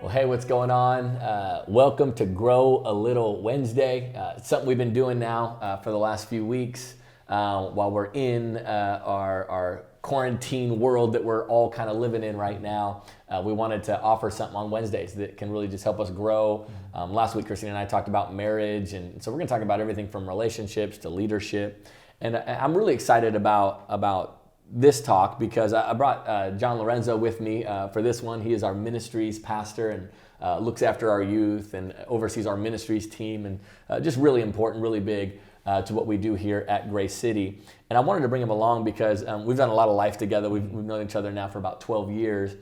Well, hey, what's going on? Welcome to Grow a Little Wednesday. It's something we've been doing now for the last few weeks while we're in our quarantine world that we're all kind of living in right now. We wanted to offer something on Wednesdays that can really just help us grow. Last week, Christine and I talked about marriage, and so we're going to talk about everything from relationships to leadership. And I'm really excited about this talk because I brought Jon Laurenzo with me for this one. He is our ministries pastor and looks after our youth and oversees our ministries team, and just really important, really big to what we do here at Grace City. And I wanted to bring him along because we've done a lot of life together. We've known each other now for about 12 years.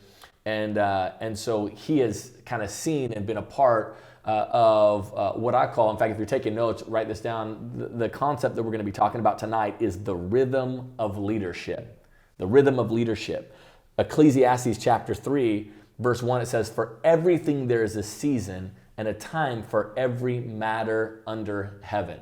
And so he has kind of seen and been a part of what I call, in fact, if you're taking notes, write this down. The concept that we're going to be talking about tonight is the rhythm of leadership. The rhythm of leadership. Ecclesiastes chapter 3, verse 1, it says, "For everything there is a season and a time for every matter under heaven."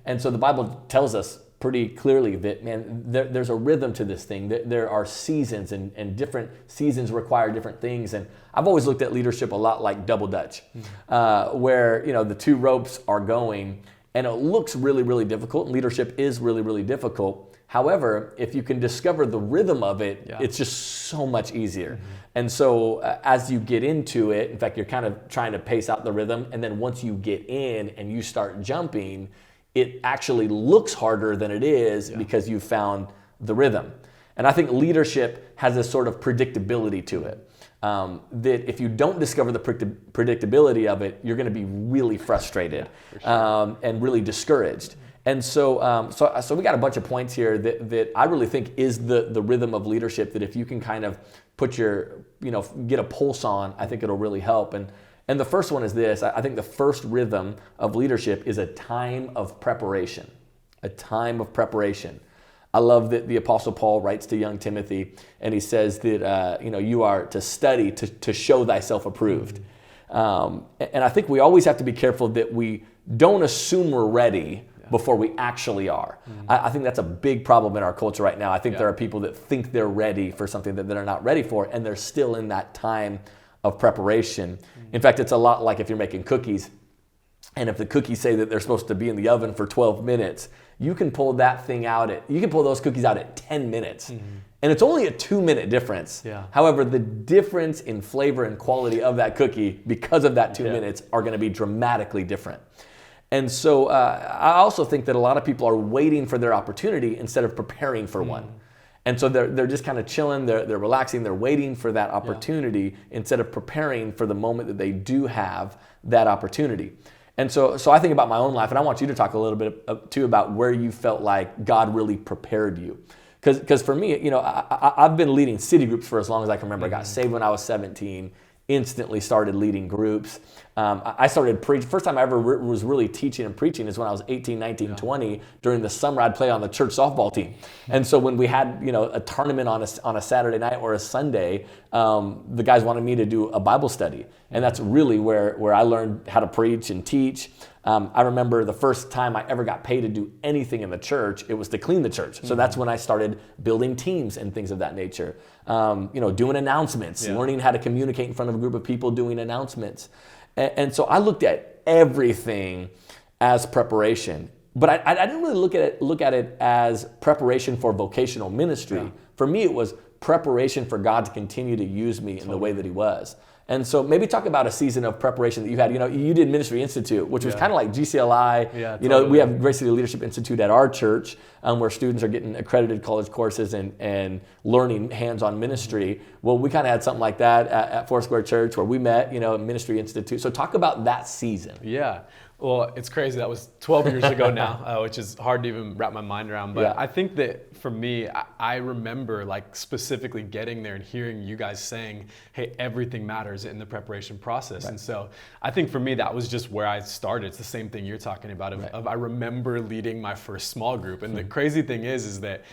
And so the Bible tells us pretty clearly that, man, there's a rhythm to this thing. There are seasons, and different seasons require different things. And I've always looked at leadership a lot like double dutch, where the two ropes are going, and it looks really, really difficult. And leadership is really, really difficult. However, if you can discover the rhythm of it, it's just so much easier. Mm-hmm. And so as you get into it, in fact, you're kind of trying to pace out the rhythm. And then once you get in and you start jumping, it actually looks harder than it is because you found the rhythm. And I think leadership has a sort of predictability to it. That if you don't discover the predictability of it, you're going to be really frustrated and really discouraged. And so we got a bunch of points here that I really think is the rhythm of leadership, that if you can kind of put get a pulse on, I think it'll really help. And the first one is this. I think the first rhythm of leadership is a time of preparation. A time of preparation. I love that the Apostle Paul writes to young Timothy, and he says that you are to study to show thyself approved. And I think we always have to be careful that we don't assume we're ready before we actually are. I think that's a big problem in our culture right now. I think there are people that think they're ready for something that they're not ready for, and they're still in that time of preparation. In fact, it's a lot like if you're making cookies, and if the cookies say that they're supposed to be in the oven for 12 minutes, you can pull those cookies out at 10 minutes. And it's only a 2-minute difference. However, the difference in flavor and quality of that cookie because of that 2 minutes are going to be dramatically different. And so I also think that a lot of people are waiting for their opportunity instead of preparing for one. And so they're just kind of chilling, they're relaxing, they're waiting for that opportunity instead of preparing for the moment that they do have that opportunity. And so I think about my own life, and I want you to talk a little bit too about where you felt like God really prepared you. Because for me, I've been leading city groups for as long as I can remember. I got saved when I was 17. Instantly started leading groups. I started preaching. First time I ever was really teaching and preaching is when I was 18, 19, 20. During the summer, I'd play on the church softball team. And so when we had a tournament on a Saturday night or a Sunday, the guys wanted me to do a Bible study. And that's really where I learned how to preach and teach. I remember the first time I ever got paid to do anything in the church, it was to clean the church. So that's when I started building teams and things of that nature. Doing announcements, learning how to communicate in front of a group of people, doing announcements. And so I looked at everything as preparation. But I didn't really look at it as preparation for vocational ministry. For me, it was preparation for God to continue to use me in the way that He was. And so maybe talk about a season of preparation that you had. You did Ministry Institute, which was kind of like GCLI. We have Grace City Leadership Institute at our church, where students are getting accredited college courses and learning hands-on ministry. Well, we kind of had something like that at Foursquare Church where we met, Ministry Institute. So talk about that season. Yeah. Well, it's crazy. That was 12 years ago now, which is hard to even wrap my mind around. But I think that for me, I remember specifically getting there and hearing you guys saying, hey, everything matters in the preparation process. Right. And so I think for me, that was just where I started. It's the same thing you're talking about. I remember leading my first small group. And the crazy thing is that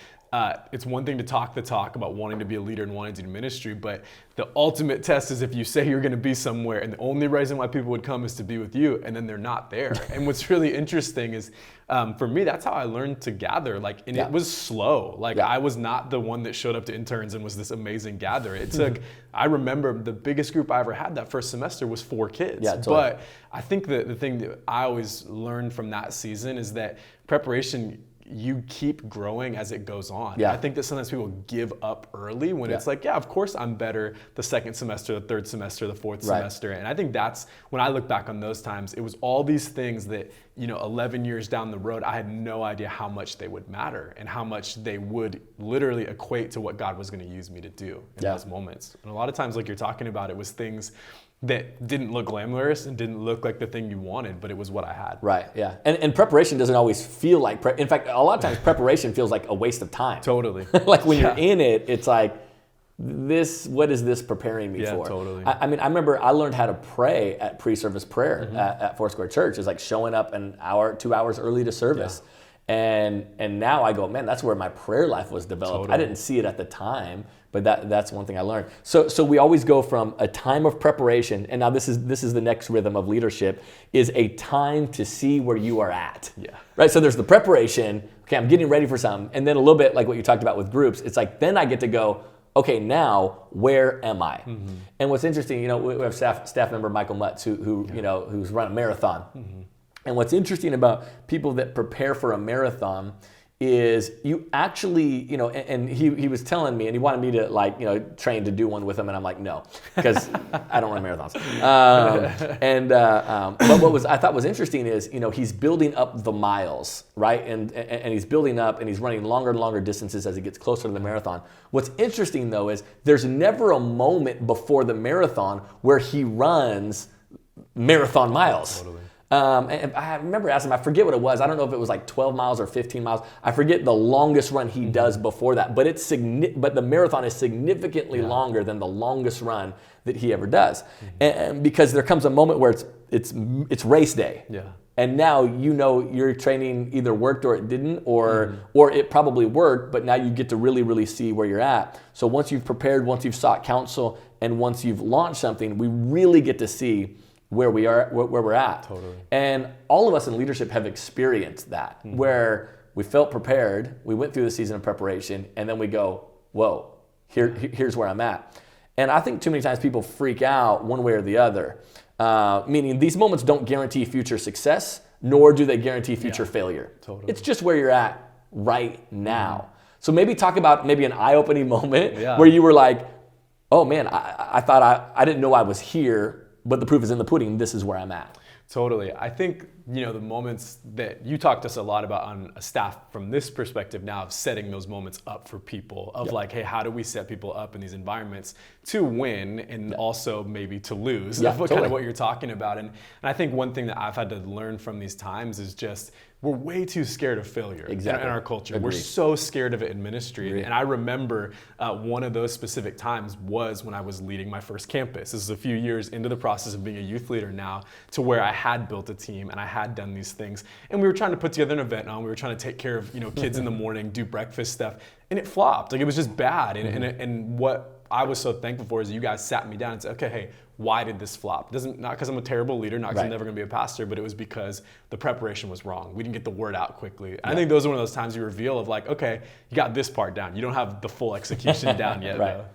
it's one thing to talk the talk about wanting to be a leader and wanting to do ministry, but the ultimate test is if you say you're going to be somewhere and the only reason why people would come is to be with you, and then they're not there. And what's really interesting is, for me, that's how I learned to gather. It was slow. I was not the one that showed up to interns and was this amazing gatherer. It took, I remember the biggest group I ever had that first semester was 4 kids. Yeah, totally. But I think that the thing that I always learned from that season is that preparation, you keep growing as it goes on. Yeah. I think that sometimes people give up early when it's like, yeah, of course I'm better the second semester, the third semester, the fourth semester. And I think that's, when I look back on those times, it was all these things that, 11 years down the road, I had no idea how much they would matter and how much they would literally equate to what God was going to use me to do in those moments. And a lot of times, like you're talking about, it was things that didn't look glamorous and didn't look like the thing you wanted, but it was what I had. Right, yeah. And preparation doesn't always feel like, in fact, a lot of times preparation feels like a waste of time. Totally. When you're in it, it's like, what is this preparing me for? Yeah, totally. I remember I learned how to pray at pre-service prayer at Foursquare Church. It's like showing up an hour, 2 hours early to service. Yeah. And now I go, man, that's where my prayer life was developed. Totally. I didn't see it at the time, but that's one thing I learned. So we always go from a time of preparation, and now this is the next rhythm of leadership, is a time to see where you are at. Yeah. Right. So there's the preparation. Okay, I'm getting ready for something, and then a little bit like what you talked about with groups. It's like then I get to go, okay, now where am I? Mm-hmm. And what's interesting, we have staff member Michael Mutz who's run a marathon. Mm-hmm. And what's interesting about people that prepare for a marathon is you actually, and he was telling me, and he wanted me to train to do one with him, and I'm like, no, because I don't run marathons. But what I thought was interesting is, he's building up the miles, right? And he's building up, and he's running longer and longer distances as he gets closer to the marathon. What's interesting though is there's never a moment before the marathon where he runs marathon miles. Totally. And I remember asking him, I forget what it was. I don't know if it was like 12 miles or 15 miles. I forget the longest run he does before that. But but the marathon is significantly longer than the longest run that he ever does. Mm-hmm. And because there comes a moment where it's race day. Yeah. And now your training either worked or it didn't, or it probably worked, but now you get to really, really see where you're at. So once you've prepared, once you've sought counsel, and once you've launched something, we really get to see where we are, where we're at. Totally. And all of us in leadership have experienced that, where we felt prepared, we went through the season of preparation, and then we go, whoa, here's where I'm at. And I think too many times people freak out one way or the other, meaning these moments don't guarantee future success, nor do they guarantee future failure. Totally. It's just where you're at right now. So maybe talk about an eye-opening moment where you were like, oh man, I thought I didn't know I was here, but the proof is in the pudding. This is where I'm at. Totally. I think, the moments that you talked to us a lot about on a staff from this perspective now of setting those moments up for people of hey, how do we set people up in these environments to win and also maybe to lose? That's kind of what you're talking about. And I think one thing that I've had to learn from these times is just we're way too scared of failure in our culture. Agreed. We're so scared of it in ministry. And I remember one of those specific times was when I was leading my first campus. This is a few years into the process of being a youth leader now, to where I had built a team and I had done these things. And we were trying to put together an event on. We were trying to take care of kids in the morning, do breakfast stuff. And it flopped. It was just bad. And what I was so thankful for is you guys sat me down and said, okay, hey, why did this flop? Not because I'm a terrible leader, not because I'm never going to be a pastor, but it was because the preparation was wrong. We didn't get the word out quickly. And I think those are one of those times you reveal of okay, you got this part down. You don't have the full execution down yet. Right. Though.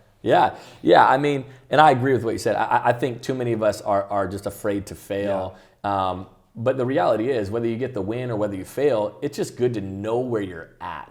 Yeah. And I agree with what you said. I think too many of us are just afraid to fail. Yeah. But the reality is, whether you get the win or whether you fail, it's just good to know where you're at.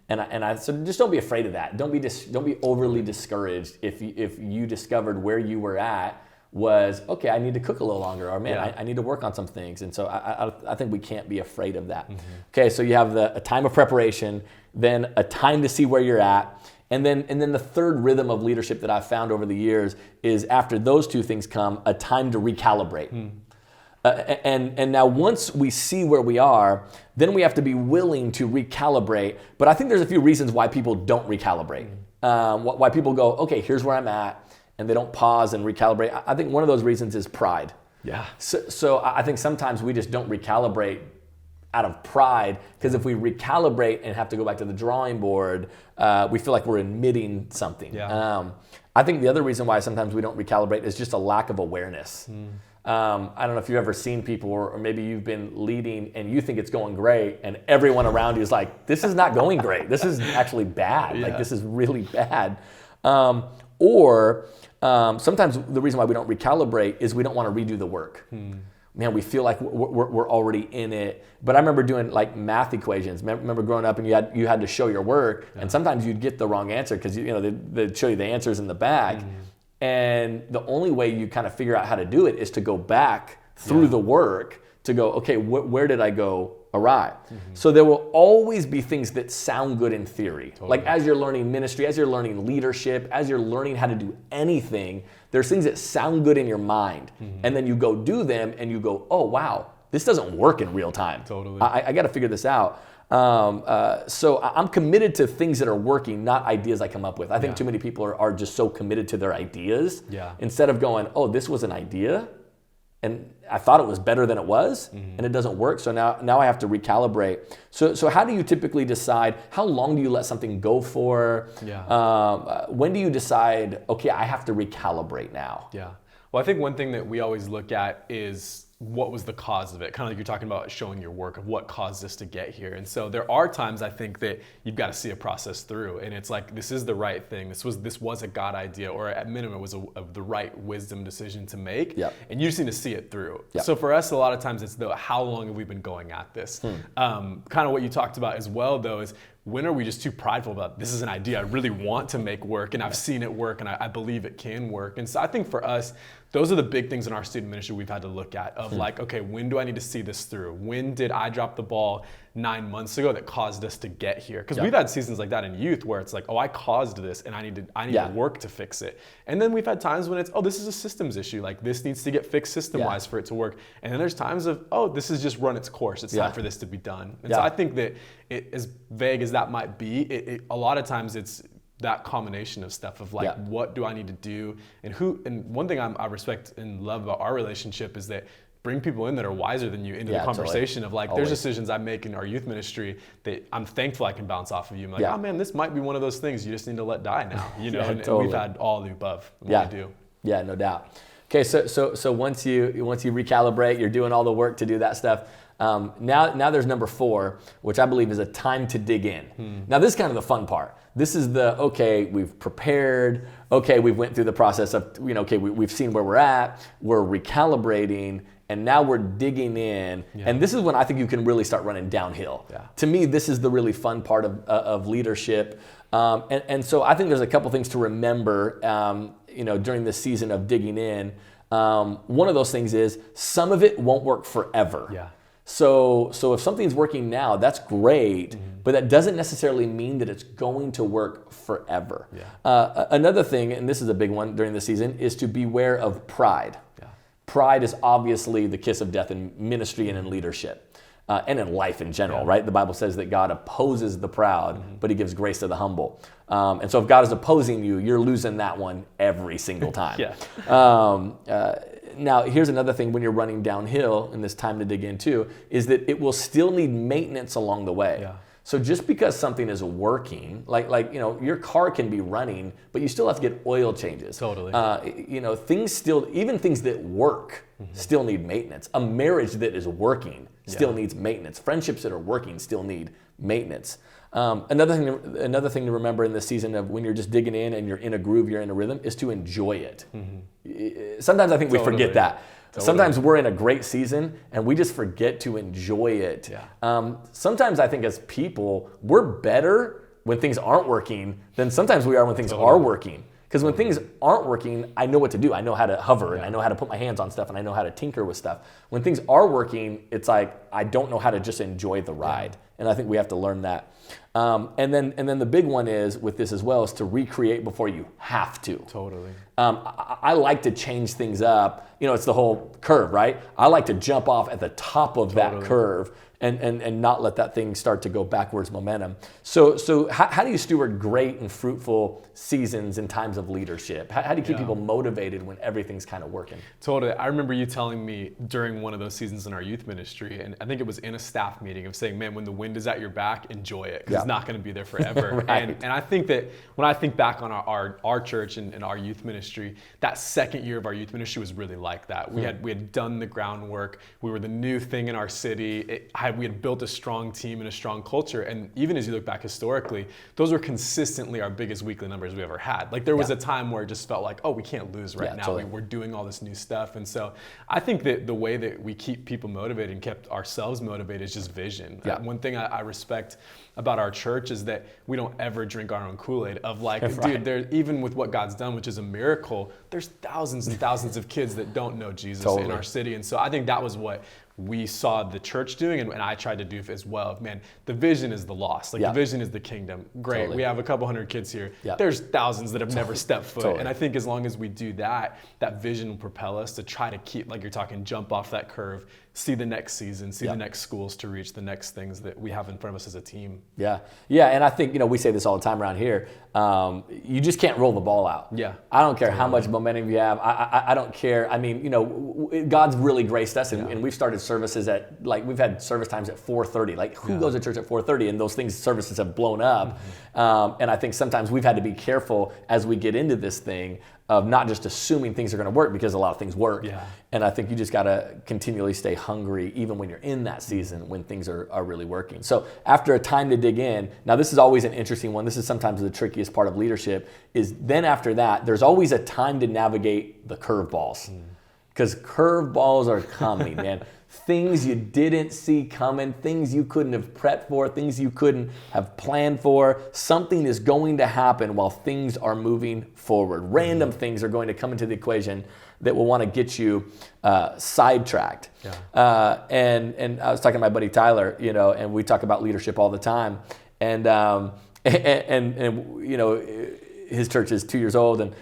Mm-hmm. So just don't be afraid of that. Don't be overly discouraged if you discovered where you were at was, okay, I need to cook a little longer, or man, I need to work on some things. And so I think we can't be afraid of that. Mm-hmm. Okay, so you have a time of preparation, then a time to see where you're at, and then the third rhythm of leadership that I've found over the years is after those two things come, a time to recalibrate. And now once we see where we are, then we have to be willing to recalibrate. But I think there's a few reasons why people don't recalibrate. Why people go, okay, here's where I'm at, and they don't pause and recalibrate. I think one of those reasons is pride. Yeah. So I think sometimes we just don't recalibrate out of pride, because if we recalibrate and have to go back to the drawing board, we feel like we're admitting something. Yeah. I think the other reason why sometimes we don't recalibrate is just a lack of awareness. I don't know if you've ever seen people, or maybe you've been leading and you think it's going great, and everyone around you is like, this is not going great. This is actually bad. Yeah. Like, this is really bad. Or sometimes the reason why we don't recalibrate is we don't want to redo the work. Man, we feel like we're already in it. But I remember doing like math equations. Remember growing up and you had to show your work, and sometimes you'd get the wrong answer because they'd show you the answers in the back. And the only way you kind of figure out how to do it is to go back through the work to go, okay, where did I go awry? So there will always be things that sound good in theory. Like as you're learning ministry, as you're learning leadership, as you're learning how to do anything, there's things that sound good in your mind. And then you go do them and you go, oh, wow, this doesn't work in real time. Totally. I got to figure this out. So I'm committed to things that are working, not ideas I come up with. I think too many people are just so committed to their ideas instead of going, oh, this was an idea and I thought it was better than it was, and it doesn't work. So now I have to recalibrate. So how do you typically decide? How long do you let something go for? When do you decide, okay, I have to recalibrate now? Yeah. Well, I think one thing that we always look at is what was the cause of it? Kind of like you're talking about showing your work of what caused us to get here. And so there are times I think that you've got to see a process through, and it's like, this is the right thing. This was a God idea, or at minimum it was the right wisdom decision to make. And you just need to see it through. So for us, a lot of times it's how long have we been going at this? Kind of what you talked about as well, though, is when are we just too prideful about, this is an idea I really want to make work, and I've seen it work, and I believe it can work. And so I think for us, those are the big things in our student ministry we've had to look at of like, okay, when do I need to see this through? When did I drop the ball 9 months ago that caused us to get here? Because we've had seasons like that in youth where it's like, oh, I caused this and I need to work to fix it. And then we've had times when it's, oh, this is a systems issue. Like, this needs to get fixed system-wise for it to work. And then there's times of, oh, this has just run its course. It's time for this to be done. And so I think that as vague as that might be, a lot of times it's that combination of stuff of like, what do I need to do, and one thing I respect and love about our relationship is that bring people in that are wiser than you into the conversation of like, there's decisions I make in our youth ministry that I'm thankful I can bounce off of you. I'm like, oh man, this might be one of those things you just need to let die now, and we've had all the above. We do. Yeah, no doubt. Okay, so once you recalibrate, you're doing all the work to do that stuff. Now there's number 4, which I believe is a time to dig in. Now this is kind of the fun part. This is okay, we've prepared, okay, we've went through the process of, okay, we've seen where we're at, we're recalibrating, and now we're digging in. And this is when I think you can really start running downhill. To me, this is the really fun part of leadership. And so I think there's a couple things to remember, during this season of digging in. One of those things is some of it won't work forever. So if something's working now, that's great, but that doesn't necessarily mean that it's going to work forever. Another thing, and this is a big one during the season, is to beware of pride. Pride is obviously the kiss of death in ministry and in leadership, and in life in general, right? The Bible says that God opposes the proud, but he gives grace to the humble. And so if God is opposing you, you're losing that one every single time. Now, here's another thing when you're running downhill, and this time to dig into, is that it will still need maintenance along the way. So just because something is working, like your car can be running, but you still have to get oil changes. Things still, even things that work, still need maintenance. A marriage that is working still needs maintenance. Friendships that are working still need maintenance. Another thing to remember in this season of when you're just digging in and you're in a groove, you're in a rhythm, is to enjoy it. Sometimes I think we forget that. Sometimes we're in a great season and we just forget to enjoy it. Sometimes I think as people, we're better when things aren't working than sometimes we are when things are working. Because when things aren't working, I know what to do. I know how to hover, and I know how to put my hands on stuff, and I know how to tinker with stuff. When things are working, it's like I don't know how to just enjoy the ride. And I think we have to learn that. And then the big one is with this as well is to recreate before you have to. Totally. I like to change things up. It's the whole curve, right? I like to jump off at the top of that curve and not let that thing start to go backwards momentum. So how do you steward great and fruitful seasons in times of leadership? How do you keep people motivated when everything's kind of working? Totally. I remember you telling me during one of those seasons in our youth ministry, and I think it was in a staff meeting, of saying, man, when the wind is at your back, enjoy it, because it's not going to be there forever. Right. And I think that when I think back on our church and our youth ministry, that second year of our youth ministry was really like that. We had done the groundwork. We were the new thing in our city. We had built a strong team and a strong culture. And even as you look back historically, those were consistently our biggest weekly numbers we ever had. Like there was a time where it just felt like, oh, we can't lose right now. Totally. We're doing all this new stuff. And so I think that the way that we keep people motivated and kept ourselves motivated is just vision. One thing I respect about our church is that we don't ever drink our own Kool-Aid of like, dude, even with what God's done, which is a miracle, there's thousands and thousands of kids that don't know Jesus in our city. And so I think that was what we saw the church doing, and I tried to do as well. Man, the vision is the lost. Like the vision is the kingdom. Great, we have a couple hundred kids here. There's thousands that have never stepped foot. And I think as long as we do that, that vision will propel us to try to keep, like you're talking, jump off that curve, see the next season, see the next schools to reach, the next things that we have in front of us as a team. Yeah, and I think, we say this all the time around here, you just can't roll the ball out. Yeah. I don't care how much momentum you have. I don't care. I mean, God's really graced us, and we've started services at, like, we've had service times at 4:30. Like, who goes to church at 4:30? And those services have blown up. And I think sometimes we've had to be careful as we get into this thing of not just assuming things are going to work, because a lot of things work. And I think you just got to continually stay hungry, even when you're in that season, when things are really working. So after a time to dig in, now this is always an interesting one. This is sometimes the trickiest part of leadership, is then after that, there's always a time to navigate the curveballs. Because curveballs are coming, man. Things you didn't see coming, things you couldn't have prepped for, things you couldn't have planned for. Something is going to happen while things are moving forward. Random things are going to come into the equation that will want to get you sidetracked. And I was talking to my buddy Tyler, and we talk about leadership all the time. And his church is 2 years old, and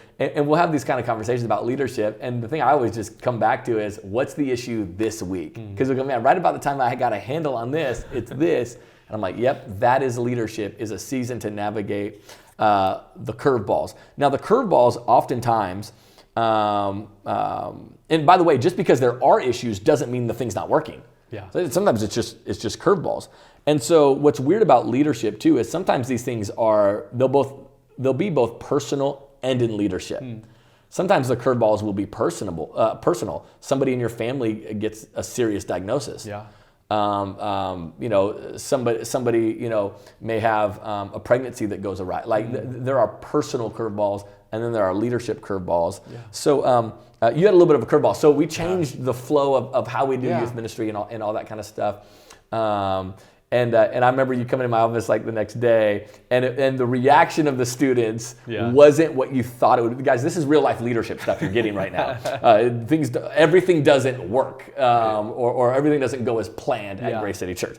we'll have these kind of conversations about leadership. And the thing I always just come back to is, what's the issue this week? Because we go, man, right about the time I got a handle on this, it's this. And I'm like, yep, that is leadership, is a season to navigate the curveballs. Now, the curveballs oftentimes, and by the way, just because there are issues doesn't mean the thing's not working. So sometimes it's just curveballs. And so what's weird about leadership too is sometimes these things they'll be both personal and in leadership. Sometimes the curveballs will be personal. Somebody in your family gets a serious diagnosis. Somebody may have a pregnancy that goes awry. Like there are personal curveballs, and then there are leadership curveballs. So you had a little bit of a curveball. So we changed the flow of how we do youth ministry and all that kind of stuff. And I remember you coming in my office like the next day, and the reaction of the students wasn't what you thought it would be. Guys, this is real life leadership stuff you're getting right now. Everything doesn't work, or everything doesn't go as planned at Grace City Church.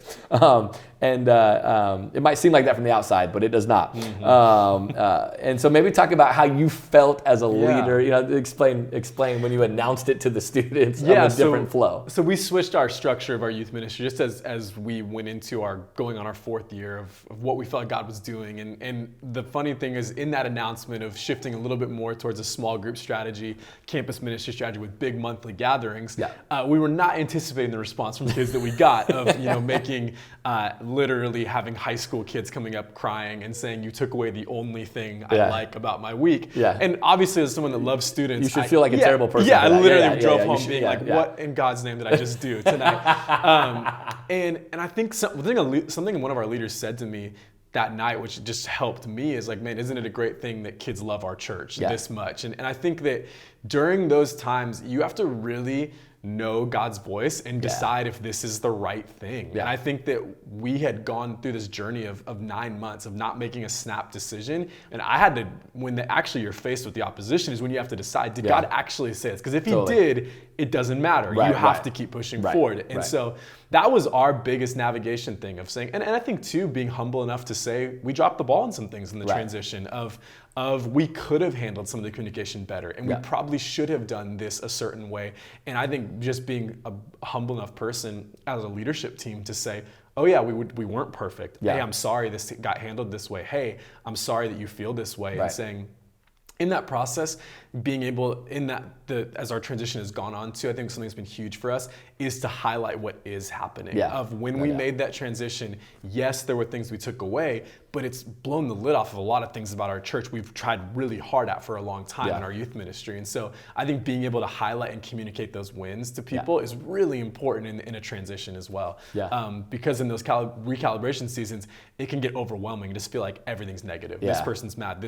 It might seem like that from the outside, but it does not. And so maybe talk about how you felt as a leader. Explain when you announced it to the students of a different flow. So we switched our structure of our youth ministry just as we went into going on our fourth year of what we felt like God was doing. And the funny thing is, in that announcement of shifting a little bit more towards a small group strategy, campus ministry strategy with big monthly gatherings, we were not anticipating the response from the kids that we got of making literally having high school kids coming up crying and saying, you took away the only thing I like about my week. And obviously, as someone that loves students, you should feel like a terrible person. I literally drove home being like, what in God's name did I just do tonight? And I think something one of our leaders said to me that night, which just helped me, is like, man, isn't it a great thing that kids love our church this much? And I think that during those times, you have to really know God's voice and decide if this is the right thing. Yeah. And I think that we had gone through this journey of 9 months of not making a snap decision. And I had to, when actually you're faced with the opposition is when you have to decide, did God actually say this? Because if he did, it doesn't matter. You have to keep pushing forward. And so that was our biggest navigation thing of saying, and I think too, being humble enough to say, we dropped the ball on some things in the transition of we could have handled some of the communication better, and we probably should have done this a certain way. And I think just being a humble enough person as a leadership team to say, oh yeah, we weren't perfect. Hey, I'm sorry this got handled this way. Hey, I'm sorry that you feel this way. And saying, in that process, being able, as our transition has gone on to, I think something that's been huge for us is to highlight what is happening. Of when we made that transition, yes, there were things we took away, but it's blown the lid off of a lot of things about our church we've tried really hard at for a long time in our youth ministry. And so I think being able to highlight and communicate those wins to people is really important in a transition as well. Because in those recalibration seasons, it can get overwhelming. Just feel like everything's negative. This person's mad,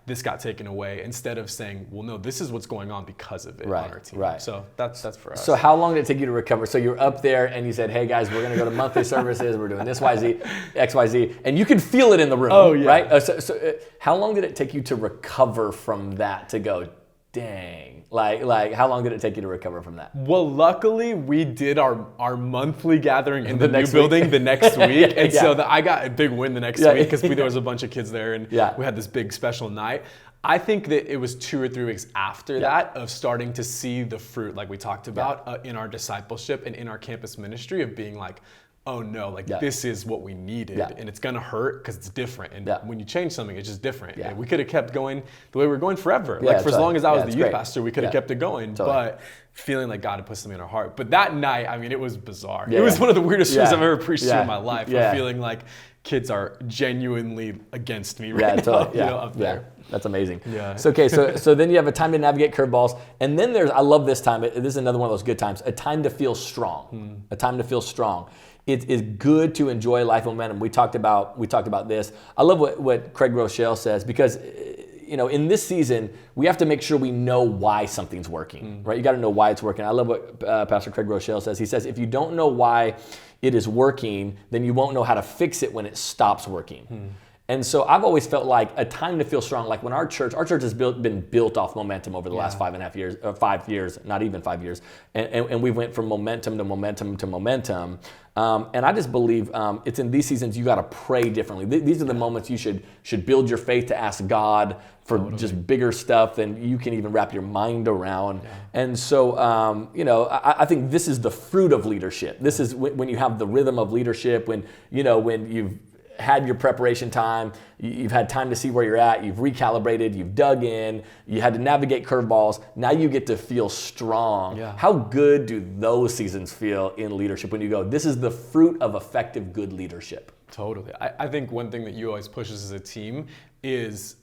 this got taken away, instead of saying, well, no, this is what's going on because of it on our team. So that's for us. So how long did it take you to recover? So you're up there and you said, hey guys, we're going to go to monthly services. We're doing this, XYZ. And you can feel it in the room, right? So how long did it take you to recover from that, to go, dang, like how long did it take you to recover from that? Well, luckily we did our monthly gathering in the new building the next week. And so I got a big win the next week because there was a bunch of kids there and we had this big special night. I think that it was 2 or 3 weeks after that of starting to see the fruit, like we talked about, in our discipleship and in our campus ministry, of being like, oh no, this is what we needed, and it's gonna hurt because it's different. And when you change something, it's just different. And we could have kept going the way we were going forever. For as long as I was the youth pastor, we could have kept it going. But feeling like God had put something in our heart. But that night, I mean, it was bizarre. It was one of the weirdest things I've ever preached to in my life. Of feeling like kids are genuinely against me right now, up there. That's amazing. So then you have a time to navigate curveballs, and then there's, I love this time. This is another one of those good times. A time to feel strong. A time to feel strong. It is good to enjoy life momentum. We talked about this. I love what Craig Rochelle says, because in this season, we have to make sure we know why something's working, right? You got to know why it's working. I love what Pastor Craig Rochelle says. He says, if you don't know why it is working, then you won't know how to fix it when it stops working. And so I've always felt like a time to feel strong, like when our church has been built off momentum over the last 5.5 years, 5 years, not even 5 years. And we went from momentum to momentum to momentum. And I just believe it's in these seasons you got to pray differently. These are the moments you should build your faith to ask God for just bigger stuff than you can even wrap your mind around. And so, I think this is the fruit of leadership. This is when you have the rhythm of leadership, when you've had your preparation time, you've had time to see where you're at, you've recalibrated, you've dug in, you had to navigate curveballs, now you get to feel strong. How good do those seasons feel in leadership when you go, this is the fruit of effective, good leadership? Totally. I think one thing that you always push us as a team is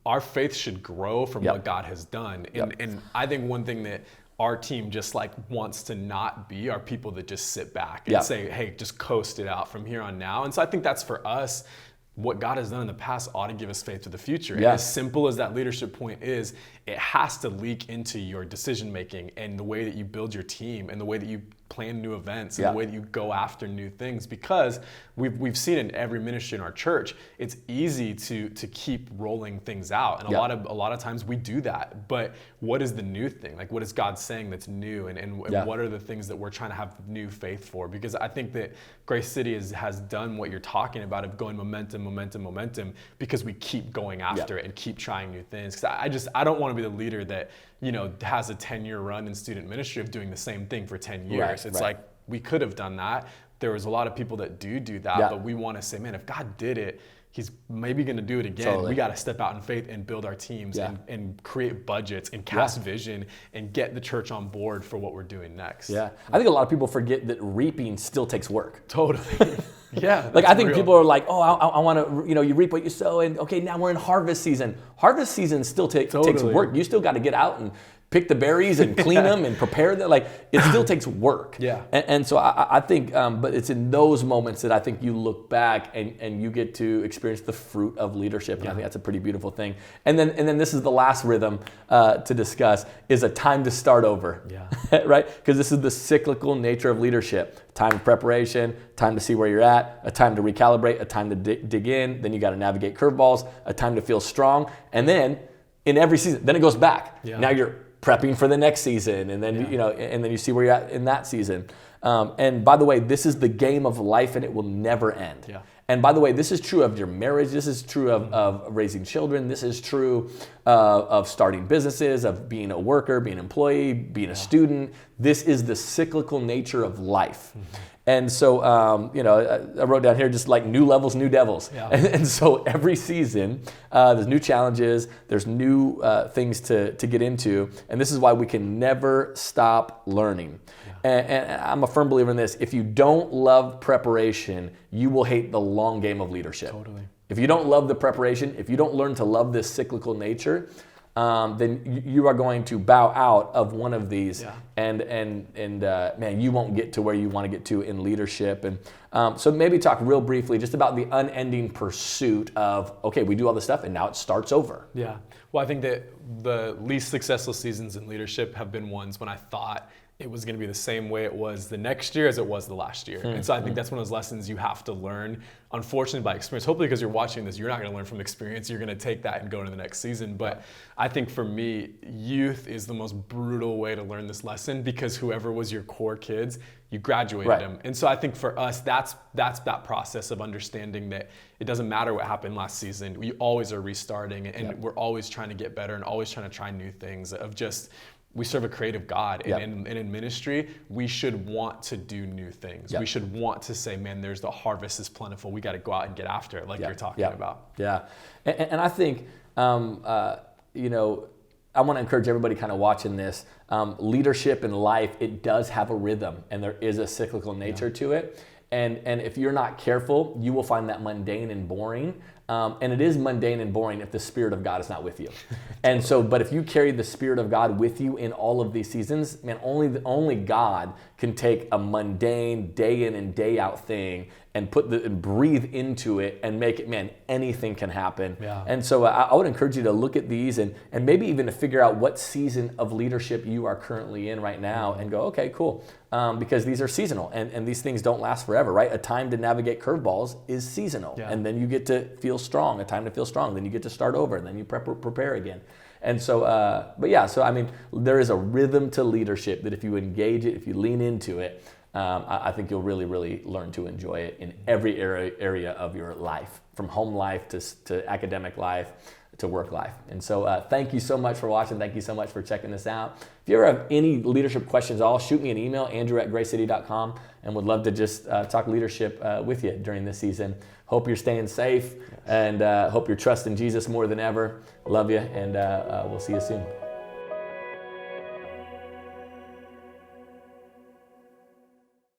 our faith should grow from what God has done. And I think one thing that our team just wants to not be are people that just sit back and say, hey, just coast it out from here on now. And so I think that's for us. What God has done in the past ought to give us faith to the future. And as simple as that leadership point is, it has to leak into your decision making and the way that you build your team and the way that you plan new events and the way that you go after new things. Because we've seen in every ministry in our church, it's easy to keep rolling things out. And a lot of times we do that. But what is the new thing? Like, what is God saying that's new? And what are the things that we're trying to have new faith for? Because I think that Grace City has done what you're talking about of going momentum, because we keep going after it and keep trying new things. Because I don't want to be the leader that has a 10-year run in student ministry of doing the same thing for 10 years. It's like, we could have done that. There was a lot of people that do that, but we want to say, man, if God did it, he's maybe going to do it again. We got to step out in faith and build our teams and create budgets and cast vision and get the church on board for what we're doing next. I think a lot of people forget that reaping still takes work. Totally. I think people are like, oh, I want to, you reap what you sow, and okay, now we're in harvest season. Harvest season still takes work. You still got to get out and pick the berries and clean them and prepare them. Like, it still takes work. Yeah. And so I think, but it's in those moments that I think you look back and you get to experience the fruit of leadership. And I think that's a pretty beautiful thing. And then this is the last rhythm to discuss, is a time to start over. Yeah. Right? Because this is the cyclical nature of leadership. Time of preparation, time to see where you're at, a time to recalibrate, a time to dig in, then you got to navigate curveballs, a time to feel strong, and then in every season, then it goes back. Yeah. Now you're prepping for the next season, and then and then you see where you're at in that season. And by the way, this is the game of life, and it will never end. Yeah. And by the way, this is true of your marriage. This is true of raising children. This is true of starting businesses, of being a worker, being an employee, being a student. This is the cyclical nature of life. And so, I wrote down here just like new levels, new devils. Yeah. And so every season, there's new challenges, there's new things to get into. And this is why we can never stop learning. And I'm a firm believer in this. If you don't love preparation, you will hate the long game of leadership. Totally. If you don't love the preparation, if you don't learn to love this cyclical nature, then you are going to bow out of one of these, Yeah. and man, you won't get to where you want to get to in leadership. And so maybe talk real briefly just about the unending pursuit of, okay, we do all this stuff and now it starts over. Yeah. Well, I think that the least successful seasons in leadership have been ones when I thought it was going to be the same way it was the next year as it was the last year. And so I think that's one of those lessons you have to learn, unfortunately, by experience. Hopefully, because you're watching this, you're not going to learn from experience. You're going to take that and go into the next season. But I think for me, youth is the most brutal way to learn this lesson, because whoever was your core kids, you graduated them. And so I think for us, that's that process of understanding that it doesn't matter what happened last season. We always are restarting, and we're always trying to get better and always trying to try new things of just, we serve a creative God, and in ministry, we should want to do new things. We should want to say, man, there's the harvest is plentiful. We got to go out and get after it, like you're talking about. Yeah, and I think, I want to encourage everybody kind of watching this. Leadership in life, it does have a rhythm, and there is a cyclical nature to it. And if you're not careful, you will find that mundane and boring. And it is mundane and boring if the Spirit of God is not with you. And so, but if you carry the Spirit of God with you in all of these seasons, man, only God can take a mundane, day in and day out thing and breathe into it and make it, man, anything can happen. Yeah. And so I would encourage you to look at these and maybe even to figure out what season of leadership you are currently in right now and go, okay, cool. Because these are seasonal and these things don't last forever, right? A time to navigate curveballs is seasonal. Yeah. And then you get to feel strong, a time to feel strong. Then you get to start over and then you prepare again. And so, there is a rhythm to leadership that if you engage it, if you lean into it, I think you'll really, really learn to enjoy it in every area of your life, from home life to academic life to work life. And so thank you so much for watching. Thank you so much for checking this out. If you ever have any leadership questions at all, shoot me an email, andrew@gracecity.com, and would love to just talk leadership with you during this season. Hope you're staying safe, and hope you're trusting Jesus more than ever. Love you, and we'll see you soon.